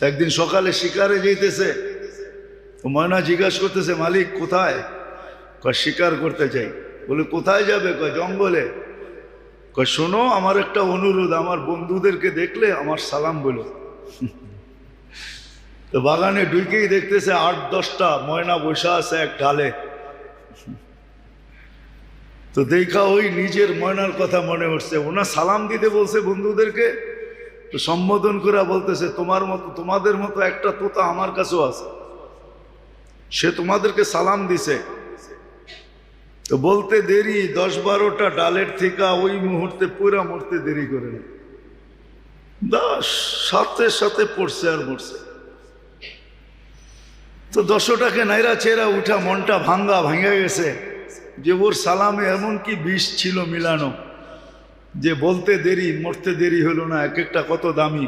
একদিন সকালে শিকারে যেতেছে, ময়না জিজ্ঞাসা করতেছে, মালিক কোথায়? কয় শিকার করতে চাই। বলে কোথায় যাবে? কয় জঙ্গলে। কয় শোনো, আমার একটা অনুরোধ, আমার বন্ধুদেরকে দেখলে আমার সালাম বলো। তো বাগানে ঢুকেই দেখতেছে 8-10টা ময়না বসা আছে এক ডালে। তো দেখা ওই নিজের ময়নার কথা মনে হচ্ছে, ওনা সালাম দিতে বলছে বন্ধুদেরকে, তো সম্বোধন করে বলতেছে, তোমাদের মতো একটা তোতা আমার কাছেও আছে, সে তোমাদেরকে সালাম দিছে। তো বলতে দেরি, 10-12টা ডালের থেকে ওই মুহূর্তে পুরা মরতে দেরি করে না, সাথে সাথে পড়ছে আর মরছে। তো 10টাকে নাইরা চেরা উঠা মনটা ভাঙ্গা গেছে যে ওর সালামে এমন কি বিষ ছিল মিলানো যে বলতে দেরি মরতে দেরি হলো না, এক একটা কত দামি।